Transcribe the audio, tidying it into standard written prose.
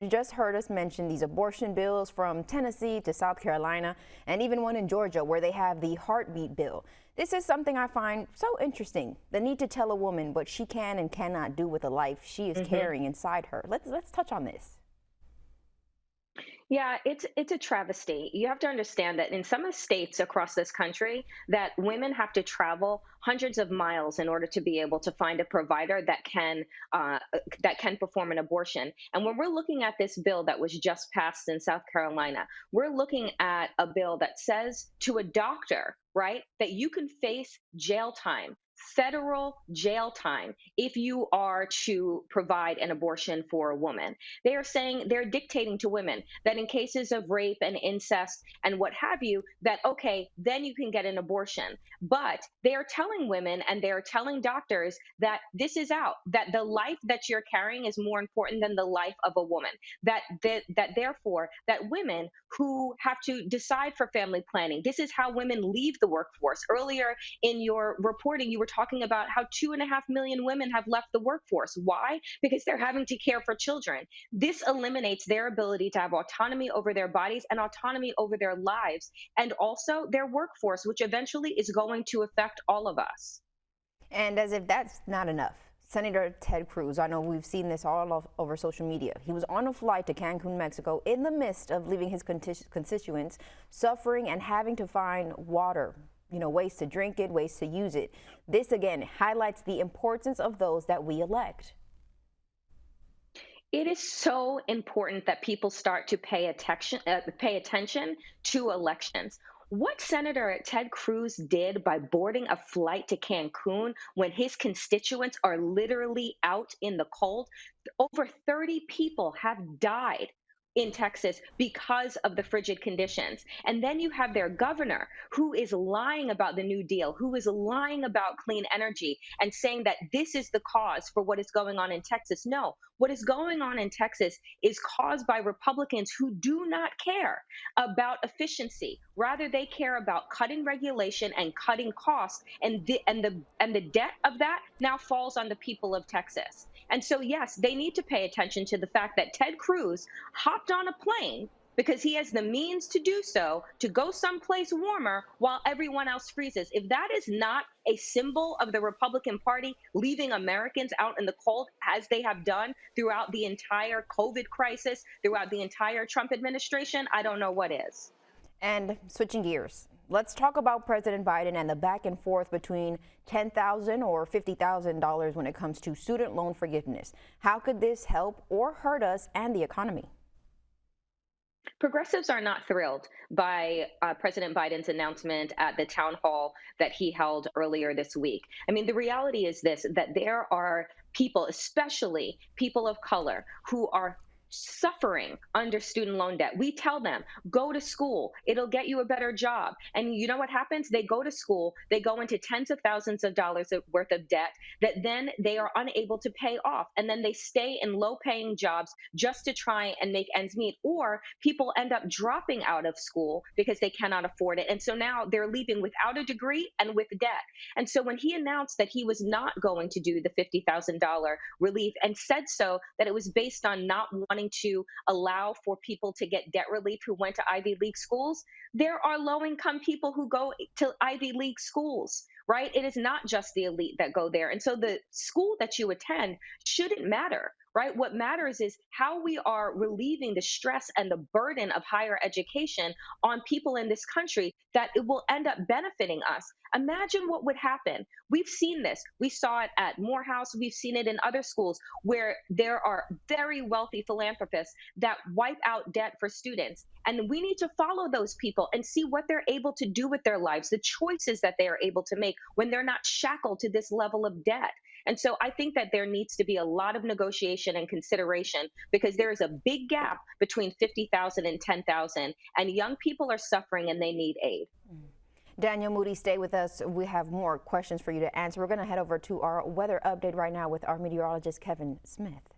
You just heard us mention these abortion bills from Tennessee to South Carolina, and even one in Georgia where they have the heartbeat bill. This is something I find so interesting, the need to tell a woman what she can and cannot do with the life she is carrying inside her. Let's touch on this. Yeah, it's a travesty. You have to understand that in some of the states across this country, that women have to travel hundreds of miles in order to be able to find a provider that can perform an abortion. And when we're looking at this bill that was just passed in South Carolina, we're looking at a bill that says to a doctor, right, that you can face jail time, federal jail time, if you are to provide an abortion for a woman. They are saying, they're dictating to women that in cases of rape and incest and what have you, that okay, then you can get an abortion. But they are telling women and they are telling doctors that this is out, that the life that you're carrying is more important than the life of a woman. That therefore that women who have to decide for family planning, this is how women leave the workforce. Earlier in your reporting, you were talking about how 2.5 million women have left the workforce. Why? Because they're having to care for children. This eliminates their ability to have autonomy over their bodies and autonomy over their lives, and also their workforce, which eventually is going to affect all of us. And as if that's not enough, Senator Ted Cruz, I know we've seen this all over social media. He was on a flight to Cancun, Mexico, in the midst of leaving his constituents suffering and having to find water, ways to drink it, ways to use it. This again highlights the importance of those that we elect. It is so important that people start to pay attention to elections. What Senator Ted Cruz did by boarding a flight to Cancun when his constituents are literally out in the cold, over 30 people have died in Texas because of the frigid conditions. And then you have their governor who is lying about the New Deal, who is lying about clean energy and saying that this is the cause for what is going on in Texas. No, what is going on in Texas is caused by Republicans who do not care about efficiency. Rather, they care about cutting regulation and cutting costs, and the debt of that now falls on the people of Texas. And so, yes, they need to pay attention to the fact that Ted Cruz hopped on a plane because he has the means to do so, to go someplace warmer while everyone else freezes. If that is not a symbol of the Republican Party leaving Americans out in the cold, as they have done throughout the entire COVID crisis, throughout the entire Trump administration, I don't know what is. And switching gears, let's talk about President Biden and the back and forth between $10,000 or $50,000 when it comes to student loan forgiveness. How could this help or hurt us and the economy? Progressives are not thrilled by President Biden's announcement at the town hall that he held earlier this week. I mean, the reality is this, that there are people, especially people of color, who are suffering under student loan debt. We tell them, go to school, it'll get you a better job. And you know what happens? They go to school, they go into tens of thousands of dollars worth of debt that then they are unable to pay off. And then they stay in low paying jobs just to try and make ends meet. Or people end up dropping out of school because they cannot afford it. And so now they're leaving without a degree and with debt. And so when he announced that he was not going to do the $50,000 relief and said so that it was based on not wanting to allow for people to get debt relief who went to Ivy League schools, there are low-income people who go to Ivy League schools, right? It is not just the elite that go there. And so the school that you attend shouldn't matter, right? What matters is how we are relieving the stress and the burden of higher education on people in this country, that it will end up benefiting us. Imagine what would happen. We've seen this. We saw it at Morehouse. We've seen it in other schools where there are very wealthy philanthropists that wipe out debt for students. And we need to follow those people and see what they're able to do with their lives, the choices that they are able to make when they're not shackled to this level of debt. And so I think that there needs to be a lot of negotiation and consideration, because there is a big gap between 50,000 and 10,000, and young people are suffering and they need aid. Danielle Moodie, stay with us. We have more questions for you to answer. We're going to head over to our weather update right now with our meteorologist, Kevin Smith.